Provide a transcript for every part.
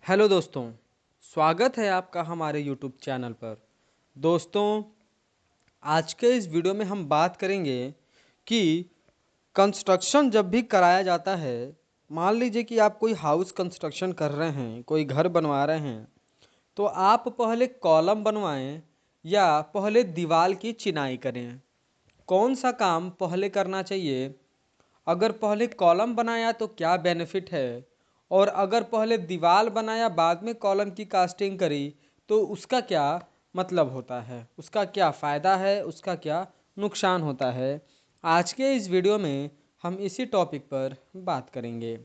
Hello दोस्तों, स्वागत है आपका हमारे यूट्यूब चैनल पर। दोस्तों, आज के इस वीडियो में हम बात करेंगे कि कंस्ट्रक्शन जब भी कराया जाता है, मान लीजिए कि आप कोई हाउस कंस्ट्रक्शन कर रहे हैं, कोई घर बनवा रहे हैं, तो आप पहले कॉलम बनवाएं या पहले दीवार की चिनाई करें। कौन सा काम पहले करना चाहिए? अगर पहले कॉलम बनाया तो क्या बेनिफिट है, और अगर पहले दीवार बनाया बाद में कॉलम की कास्टिंग करी तो उसका क्या मतलब होता है, उसका क्या फ़ायदा है, उसका क्या नुकसान होता है। आज के इस वीडियो में हम इसी टॉपिक पर बात करेंगे।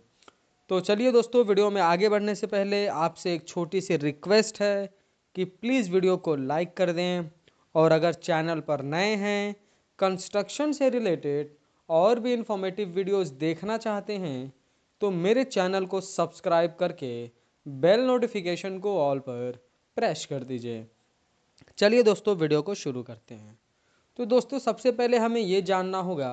तो चलिए दोस्तों, वीडियो में आगे बढ़ने से पहले आपसे एक छोटी सी रिक्वेस्ट है कि प्लीज़ वीडियो को लाइक कर दें, और अगर चैनल पर नए हैं, कंस्ट्रक्शन से रिलेटेड और भी इंफॉर्मेटिव वीडियोस देखना चाहते हैं तो मेरे चैनल को सब्सक्राइब करके बेल नोटिफिकेशन को ऑल पर प्रेस कर दीजिए। चलिए दोस्तों, वीडियो को शुरू करते हैं। तो दोस्तों, सबसे पहले हमें ये जानना होगा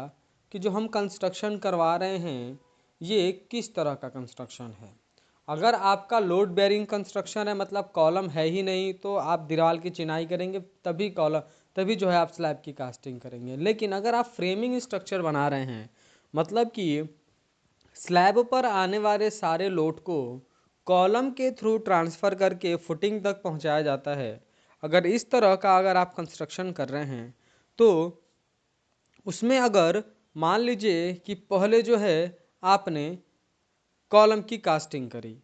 कि जो हम कंस्ट्रक्शन करवा रहे हैं ये किस तरह का कंस्ट्रक्शन है। अगर आपका लोड बेयरिंग कंस्ट्रक्शन है, मतलब कॉलम है ही नहीं, तो आप दीवार की चिनाई करेंगे तभी जो है आप स्लैब की कास्टिंग करेंगे। लेकिन अगर आप फ्रेमिंग स्ट्रक्चर बना रहे हैं, मतलब कि स्लैब पर आने वाले सारे लोड को कॉलम के थ्रू ट्रांसफ़र करके फुटिंग तक पहुंचाया जाता है, अगर आप कंस्ट्रक्शन कर रहे हैं तो उसमें अगर मान लीजिए कि पहले जो है आपने कॉलम की कास्टिंग करी,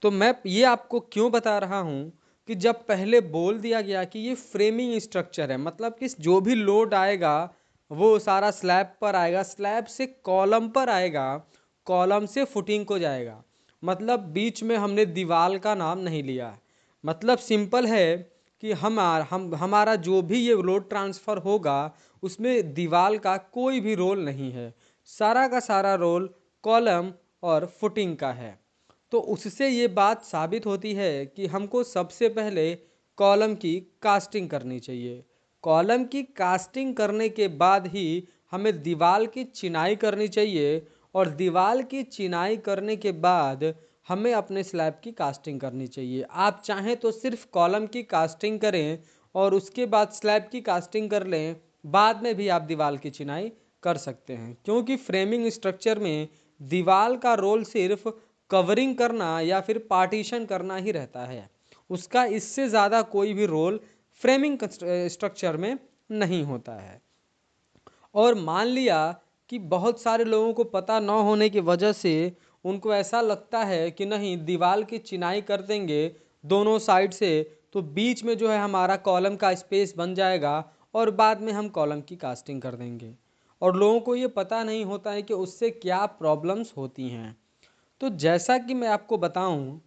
तो मैं ये आपको क्यों बता रहा हूँ कि जब पहले बोल दिया गया कि ये फ्रेमिंग स्ट्रक्चर है, मतलब कि जो भी लोड आएगा वो सारा स्लैब पर आएगा, स्लैब से कॉलम पर आएगा, कॉलम से फुटिंग को जाएगा। मतलब बीच में हमने दीवार का नाम नहीं लिया। मतलब सिंपल है कि हमारा जो भी ये लोड ट्रांसफ़र होगा उसमें दीवार का कोई भी रोल नहीं है, सारा का सारा रोल कॉलम और फुटिंग का है। तो उससे ये बात साबित होती है कि हमको सबसे पहले कॉलम की कास्टिंग करनी चाहिए। कॉलम की कास्टिंग करने के बाद ही हमें दीवार की चिनाई करनी चाहिए, और दीवार की चिनाई करने के बाद हमें अपने स्लैब की कास्टिंग करनी चाहिए। आप चाहें तो सिर्फ कॉलम की कास्टिंग करें और उसके बाद स्लैब की कास्टिंग कर लें, बाद में भी आप दीवार की चिनाई कर सकते हैं, क्योंकि फ्रेमिंग स्ट्रक्चर में दीवार का रोल सिर्फ कवरिंग करना या फिर पार्टीशन करना ही रहता है। उसका इससे ज़्यादा कोई भी रोल फ्रेमिंग स्ट्रक्चर में नहीं होता है। और मान लिया कि बहुत सारे लोगों को पता न होने की वजह से उनको ऐसा लगता है कि नहीं, दीवार की चिनाई कर देंगे दोनों साइड से तो बीच में जो है हमारा कॉलम का स्पेस बन जाएगा, और बाद में हम कॉलम की कास्टिंग कर देंगे। और लोगों को ये पता नहीं होता है कि उससे क्या प्रॉब्लम्स होती हैं। तो जैसा कि मैं आपको बताऊं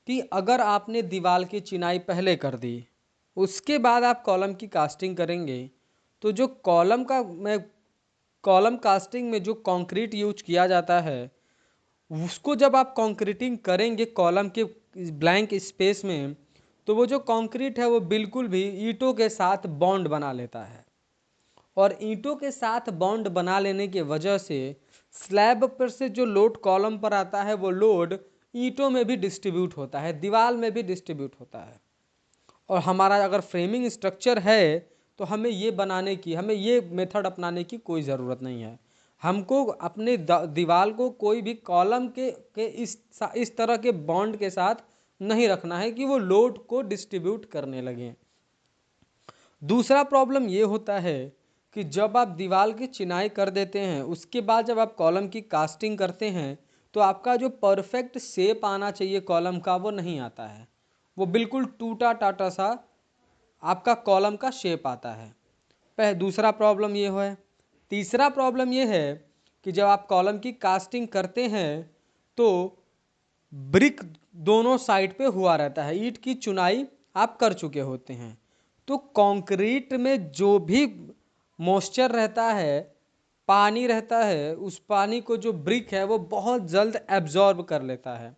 कि अगर आपने दीवार की चिनाई पहले कर दी, उसके बाद आप कॉलम की कास्टिंग करेंगे, तो जो कॉलम कास्टिंग में जो कंक्रीट यूज किया जाता है, उसको जब आप कंक्रीटिंग करेंगे कॉलम के ब्लैंक स्पेस में, तो वो जो कंक्रीट है वो बिल्कुल भी ईंटों के साथ बॉन्ड बना लेता है। और ईंटों के साथ बॉन्ड बना लेने की वजह से स्लैब पर से जो लोड कॉलम पर आता है वो लोड ईंटों में भी डिस्ट्रीब्यूट होता है, दीवार में भी डिस्ट्रीब्यूट होता है। और हमारा अगर फ्रेमिंग स्ट्रक्चर है तो हमें ये मेथड अपनाने की कोई ज़रूरत नहीं है। हमको अपने दीवार को कोई भी कॉलम के इस तरह के बॉन्ड के साथ नहीं रखना है कि वो लोड को डिस्ट्रीब्यूट करने लगे। दूसरा प्रॉब्लम ये होता है कि जब आप दीवार की चिनाई कर देते हैं, उसके बाद जब आप कॉलम की कास्टिंग करते हैं तो आपका जो परफेक्ट शेप आना चाहिए कॉलम का वो नहीं आता है। वो बिल्कुल टूटा टाटा सा आपका कॉलम का शेप आता है। दूसरा प्रॉब्लम ये है। तीसरा प्रॉब्लम ये है कि जब आप कॉलम की कास्टिंग करते हैं तो ब्रिक दोनों साइड पे हुआ रहता है, ईंट की चुनाई आप कर चुके होते हैं, तो कंक्रीट में जो भी मॉइस्चर रहता है, पानी रहता है, उस पानी को जो ब्रिक है वो बहुत जल्द एब्जॉर्ब कर लेता है।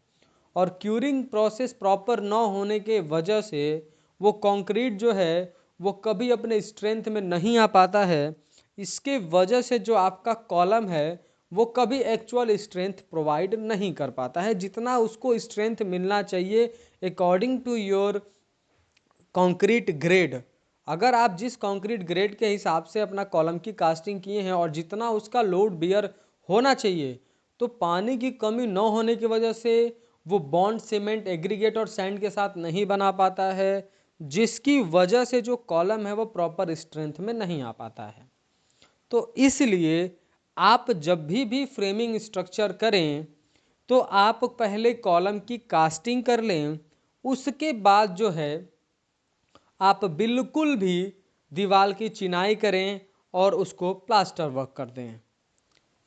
और क्यूरिंग प्रोसेस प्रॉपर न होने के वजह से वो कंक्रीट जो है वो कभी अपने स्ट्रेंथ में नहीं आ पाता है। इसके वजह से जो आपका कॉलम है वो कभी एक्चुअल स्ट्रेंथ प्रोवाइड नहीं कर पाता है जितना उसको स्ट्रेंथ मिलना चाहिए according to your concrete grade. अगर आप जिस कंक्रीट ग्रेड के हिसाब से अपना कॉलम की कास्टिंग किए हैं और जितना उसका लोड बियर होना चाहिए, तो पानी की कमी न होने की वजह से वो बॉन्ड सीमेंट एग्रीगेट और सैंड के साथ नहीं बना पाता है, जिसकी वजह से जो कॉलम है वो प्रॉपर स्ट्रेंथ में नहीं आ पाता है। तो इसलिए आप जब भी फ्रेमिंग स्ट्रक्चर करें तो आप पहले कॉलम की कास्टिंग कर लें, उसके बाद जो है आप बिल्कुल भी दीवार की चिनाई करें और उसको प्लास्टर वर्क कर दें।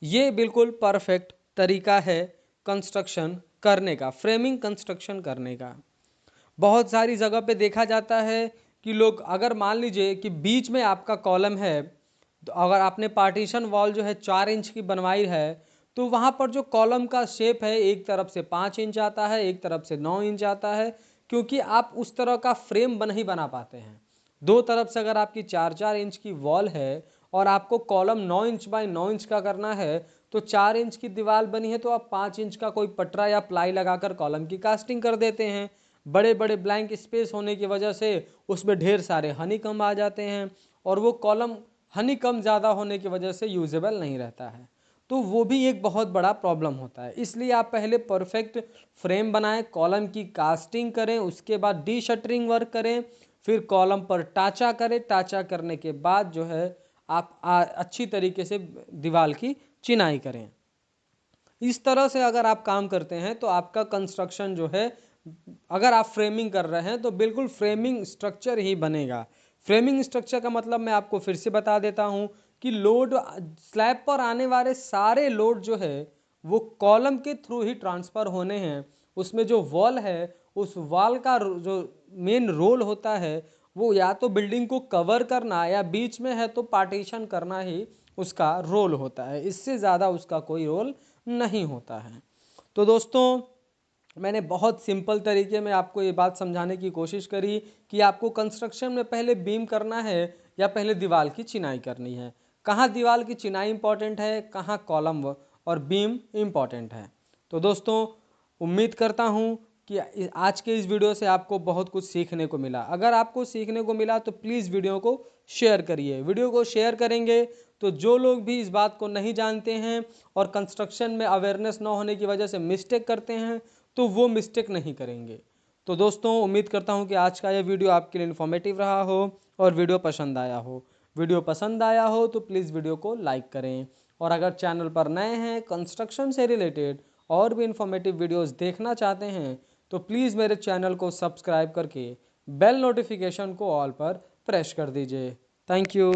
ये बिल्कुल परफेक्ट तरीका है कंस्ट्रक्शन करने का, फ्रेमिंग कंस्ट्रक्शन करने का। बहुत सारी जगह पे देखा जाता है कि लोग, अगर मान लीजिए कि बीच में आपका कॉलम है, तो अगर आपने पार्टीशन वॉल जो है 4 इंच की बनवाई है, तो वहाँ पर जो कॉलम का शेप है एक तरफ से 5 इंच आता है, एक तरफ से 9 इंच आता है, क्योंकि आप उस तरह का फ्रेम नहीं बना पाते हैं। दो तरफ से अगर आपकी 4-4 इंच की वॉल है और आपको कॉलम 9 इंच बाय 9 इंच का करना है, तो 4 इंच की दीवार बनी है तो आप 5 इंच का कोई पटरा या प्लाई लगाकर कॉलम की कास्टिंग कर देते हैं। बड़े बड़े ब्लैंक स्पेस होने की वजह से उसमें ढेर सारे हनीकम आ जाते हैं और वो कॉलम हनीकम ज़्यादा होने की वजह से यूजेबल नहीं रहता है, तो वो भी एक बहुत बड़ा प्रॉब्लम होता है। इसलिए आप पहले परफेक्ट फ्रेम बनाएं, कॉलम की कास्टिंग करें, उसके बाद डी शटरिंग वर्क करें, फिर कॉलम पर टाचा करें। टाचा करने के बाद जो है आप अच्छी तरीके से दीवार की चिनाई करें। इस तरह से अगर आप काम करते हैं तो आपका कंस्ट्रक्शन जो है, अगर आप फ्रेमिंग कर रहे हैं तो बिल्कुल फ्रेमिंग स्ट्रक्चर ही बनेगा। फ्रेमिंग स्ट्रक्चर का मतलब मैं आपको फिर से बता देता हूं कि लोड, स्लैब पर आने वाले सारे लोड जो है वो कॉलम के थ्रू ही ट्रांसफर होने हैं। उसमें जो वॉल है, उस वॉल का जो मेन रोल होता है वो या तो बिल्डिंग को कवर करना या बीच में है तो पार्टीशन करना ही उसका रोल होता है। इससे ज़्यादा उसका कोई रोल नहीं होता है। तो दोस्तों, मैंने बहुत सिंपल तरीके में आपको ये बात समझाने की कोशिश करी कि आपको कंस्ट्रक्शन में पहले बीम करना है या पहले दीवार की चिनाई करनी है, कहाँ दीवार की चिनाई इंपॉर्टेंट है, कहाँ कॉलम और बीम इंपॉर्टेंट है। तो दोस्तों, उम्मीद करता हूँ कि आज के इस वीडियो से आपको बहुत कुछ सीखने को मिला। अगर आपको सीखने को मिला तो प्लीज़ वीडियो को शेयर करिए। वीडियो को शेयर करेंगे तो जो लोग भी इस बात को नहीं जानते हैं और कंस्ट्रक्शन में अवेयरनेस न होने की वजह से मिस्टेक करते हैं, तो वो मिस्टेक नहीं करेंगे। तो दोस्तों, उम्मीद करता हूँ कि आज का यह वीडियो आपके लिए इन्फॉर्मेटिव रहा हो और वीडियो पसंद आया हो। वीडियो पसंद आया हो तो प्लीज़ वीडियो को लाइक करें, और अगर चैनल पर नए हैं, कंस्ट्रक्शन से रिलेटेड और भी इन्फॉर्मेटिव वीडियोस देखना चाहते हैं, तो प्लीज़ मेरे चैनल को सब्सक्राइब करके बेल नोटिफिकेशन को ऑल पर प्रेस कर दीजिए। Thank you.